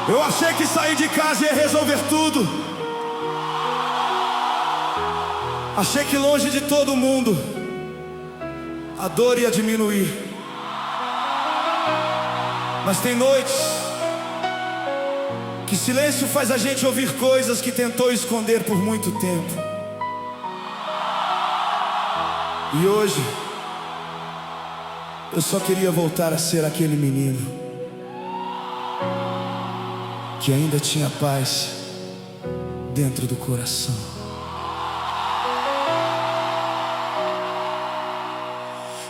Eu achei que sair de casa ia resolver tudo. Achei que longe de todo mundo a dor ia diminuir. Mas tem noites que silêncio faz a gente ouvir coisas que tentou esconder por muito tempo. E hoje eu só queria voltar a ser aquele menino que ainda tinha paz dentro do coração.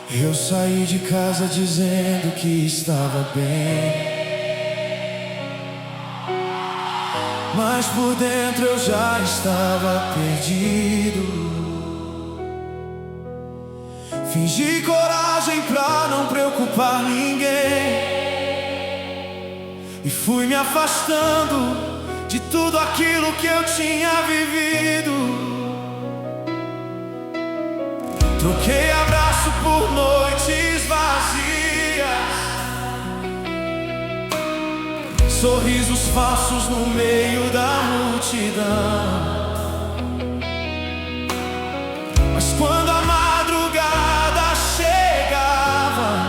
Eu saí de casa dizendo que estava bem, mas por dentro eu já estava perdido. Fingi coragem pra não preocupar ninguém e fui me afastando de tudo aquilo que eu tinha vivido. Troquei abraço por noites vazias, sorrisos falsos no meio da multidão. Mas quando a madrugada chegava,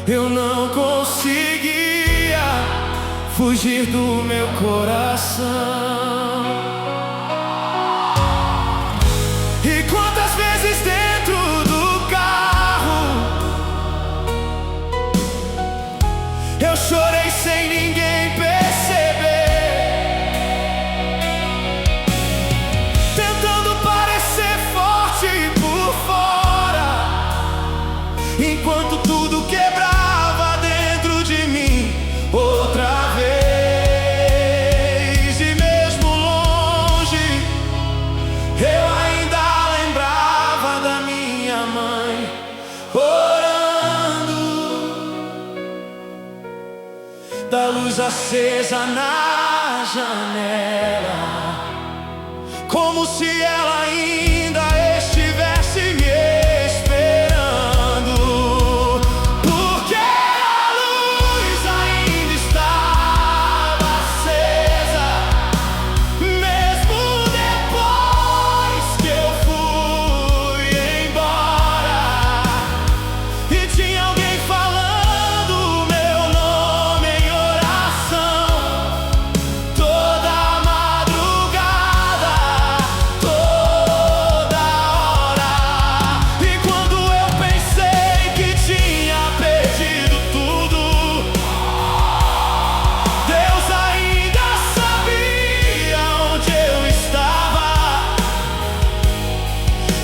eu não conseguia fugir do meu coração. E quantas vezes dentro do carro eu chorei sem ninguém perceber, tentando parecer forte por fora, enquanto tudo quebrava dentro de mim outra vez. E mesmo longe, eu ainda lembrava da minha mãe orando, da luz acesa na janela, como se ela ainda estivesse me esperando. Porque a luz ainda estava acesa, mesmo depois que eu fui embora. E tinha alguém falando meu nome em oração toda madrugada, toda hora. E quando eu pensei que tinha perdido tudo, Deus ainda sabia onde eu estava.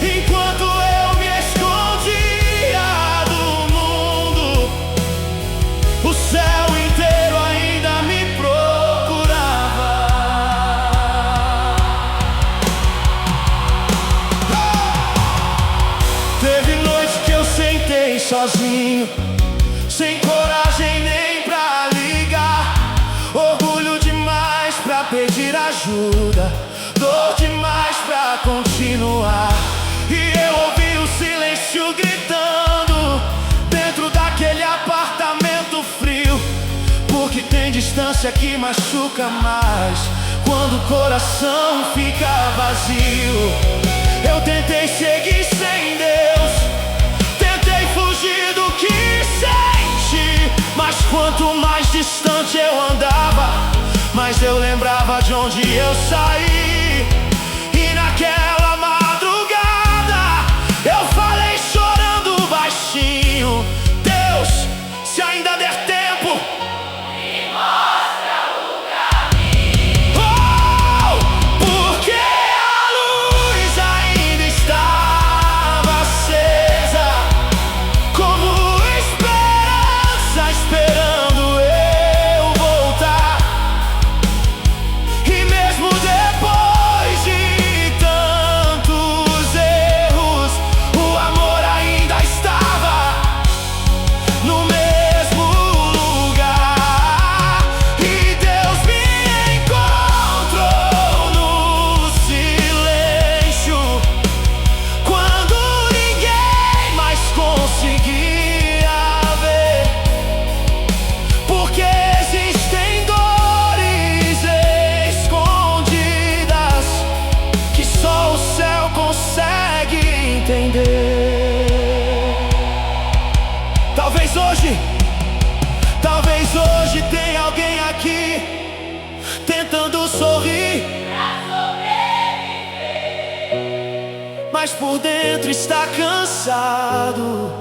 Enquanto eu me escondia do mundo, o céu inteiro ainda me procurava. Teve noite que eu sentei sozinho, sem coragem nem pra ligar, orgulho demais pra pedir ajuda, dor demais pra continuar. E eu ouvi o silêncio gritando dentro daquele apartamento frio, porque tem distância que machuca mais quando o coração fica vazio. Eu tentei seguir sem Deus, tentei fugir do que senti, mas quanto mais distante eu andava, mais eu lembrava de onde eu saí. E naquela madrugada eu falei chorando baixinho: Deus, se ainda der tempo, me mostra o caminho. Oh, porque a luz ainda estava acesa, como esperança esperando eu voltar. E mesmo depois hoje tem alguém aqui tentando sorrir, mas por dentro está cansado,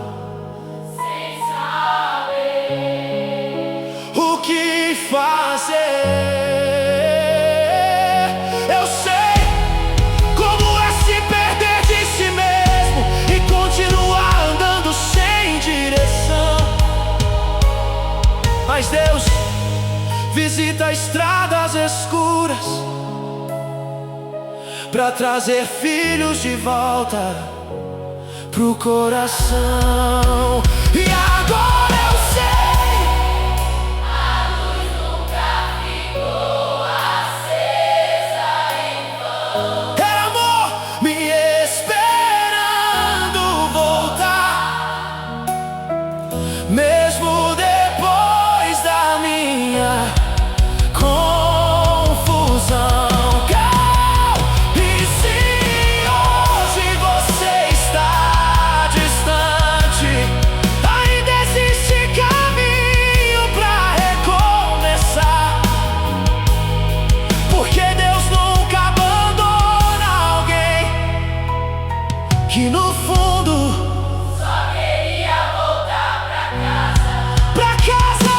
sem saber o que fazer. Eu sei como é se perder de si mesmo e continuar andando sem direção. Mas Deus visita estradas escuras pra trazer filhos de volta pro coração. E agora eu sei, a luz nunca ficou acesa em vão. Era amor me esperando voltar, mesmo depois da minha confusão. Que no fundo só queria voltar pra casa, pra casa.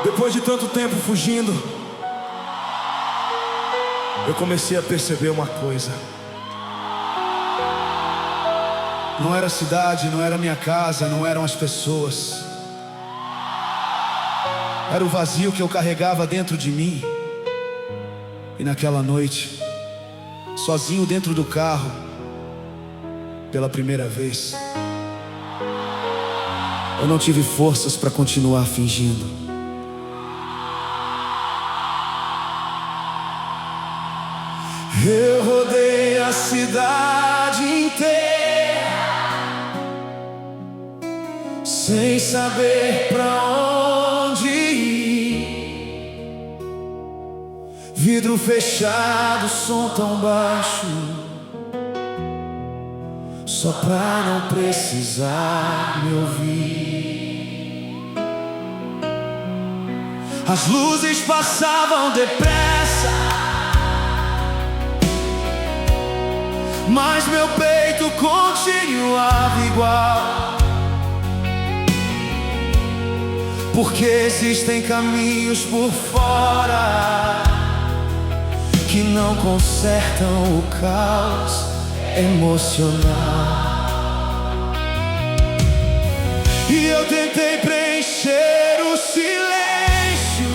Depois de tanto tempo fugindo, eu comecei a perceber uma coisa. Não era a cidade, não era a minha casa, não eram as pessoas. Era o vazio que eu carregava dentro de mim. E naquela noite, sozinho dentro do carro, pela primeira vez, eu não tive forças para continuar fingindo. Eu rodei a cidade inteira sem saber pra onde ir. Vidro fechado, som tão baixo, só pra não precisar me ouvir. As luzes passavam depressa, mas meu peito continuava igual. Porque existem caminhos por fora que não consertam o caos emocional. E eu tentei preencher o silêncio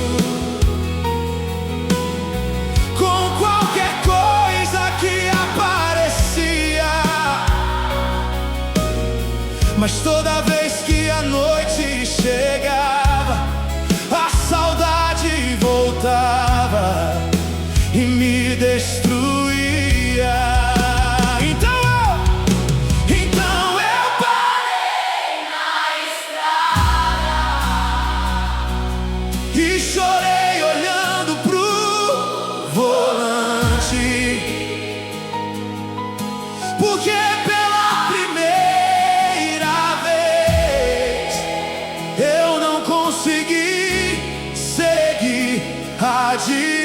com qualquer coisa que aparecia, mas toda vez que a noite chegava, a saudade voltava e me destruía. Então eu parei na estrada e chorei olhando pro volante, porque pela primeira vez eu não consegui seguir adiante.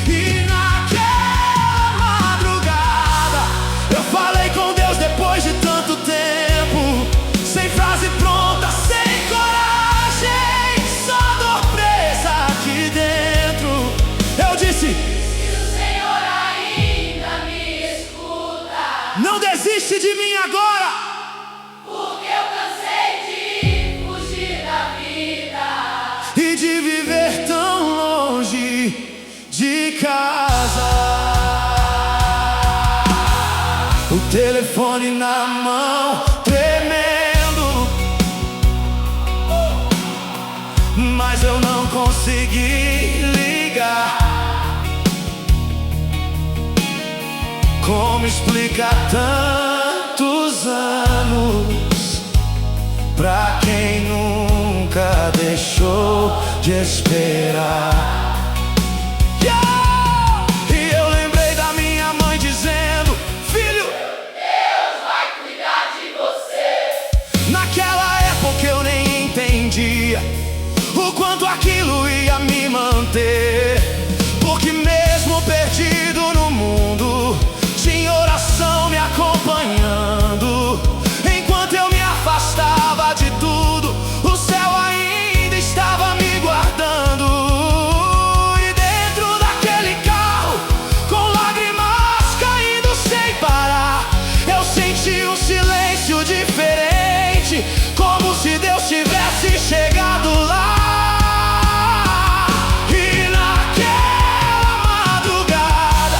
E naquela madrugada eu falei com Deus depois de tanto tempo, sem frase pronta, sem coragem, só dor presa aqui dentro. Eu disse: se o Senhor ainda me escuta, não desiste de mim agora, porque eu cansei de fugir da vida e de viver tão longe de casa. O telefone na mão, tremendo, mas eu não consegui ligar. Como explicar tantos anos pra quem nunca nunca deixou de esperar. E eu lembrei da minha mãe dizendo: filho, Deus vai cuidar de você. naquela época eu nem entendia o quanto aquilo ia me manter, porque mesmo perdido no mundo, tinha oração me acompanhando. Enquanto eu me afastava de tudo, o céu ainda estava me guardando. E dentro daquele carro, com lágrimas caindo sem parar, eu senti um silêncio diferente, como se Deus tivesse chegado lá. E naquela madrugada,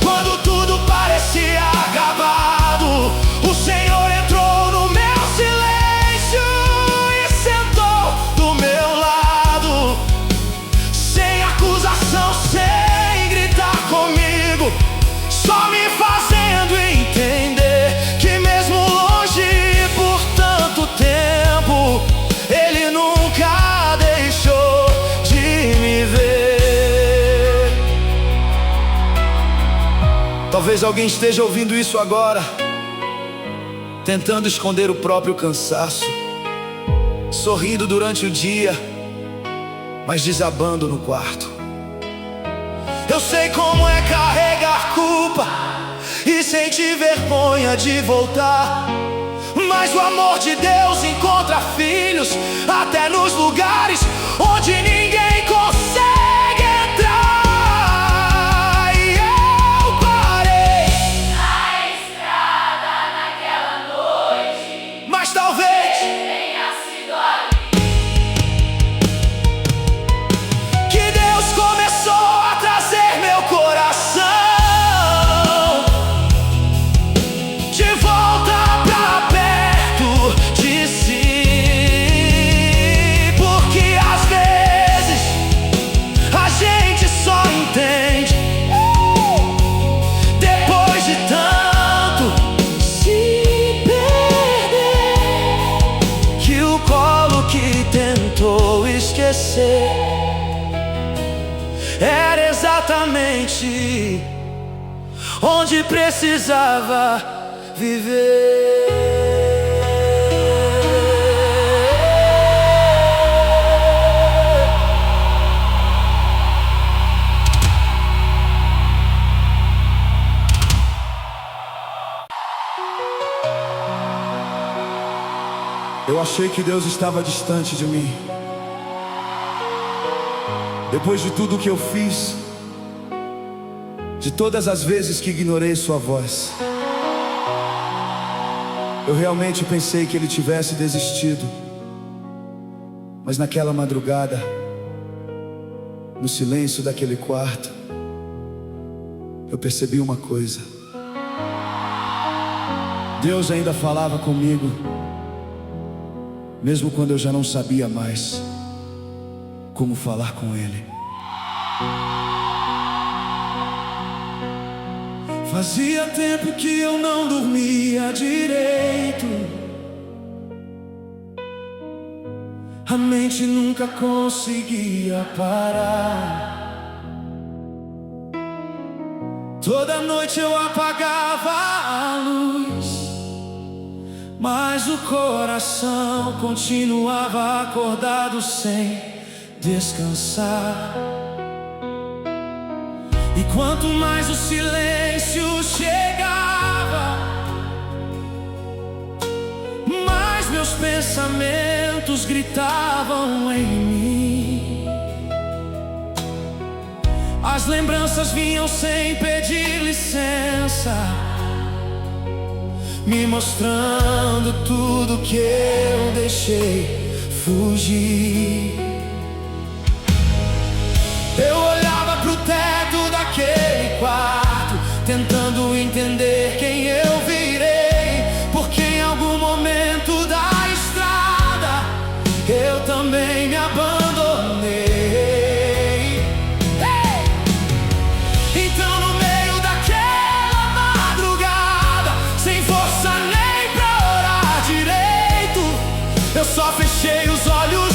quando tudo parecia acabado, o Senhor entrou no meu silêncio e sentou do meu lado, sem acusação, sem gritar comigo, só me fazendo entender que mesmo longe por tanto tempo, Ele nunca deixou de me ver. Talvez alguém esteja ouvindo isso agora, tentando esconder o próprio cansaço, sorrindo durante o dia, mas desabando no quarto. Eu sei como é carregar culpa e sentir vergonha de voltar, mas o amor de Deus encontra filhos até nos lugares onde ninguém consegue entrar. E eu parei Na estrada naquela noite, mas talvez tenha sido ali que Deus começou a trazer meu coração de volta pra perto de si. Porque às vezes a gente só entende depois de tanto se perder, que o colo que tentou esquecer era exatamente onde precisava viver. Eu achei que Deus estava distante de mim. Depois de tudo que eu fiz, de todas as vezes que ignorei sua voz, eu realmente pensei que Ele tivesse desistido. Mas naquela madrugada, no silêncio daquele quarto, eu percebi uma coisa: Deus ainda falava comigo, mesmo quando eu já não sabia mais como falar com Ele. Fazia tempo que eu não dormia direito, a mente nunca conseguia parar. Toda noite eu apagava a luz, mas o coração continuava acordado sem descansar. E quanto mais o silêncio chegava, mais meus pensamentos gritavam em mim. As lembranças vinham sem pedir licença, me mostrando tudo que eu deixei fugir. Eu olhava pro teto daquele quarto, tentando entender quem eu virei, porque em algum momento da estrada eu também me abandonei. Então no meio daquela madrugada, sem força nem pra orar direito, eu só fechei os olhos,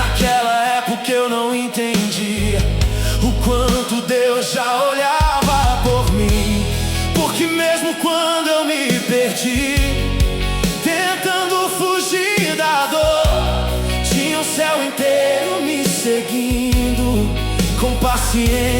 Naquela época eu não entendia o quanto Deus já olhava por mim, porque mesmo quando eu me perdi, tentando fugir da dor, tinha o céu inteiro me seguindo com paciência.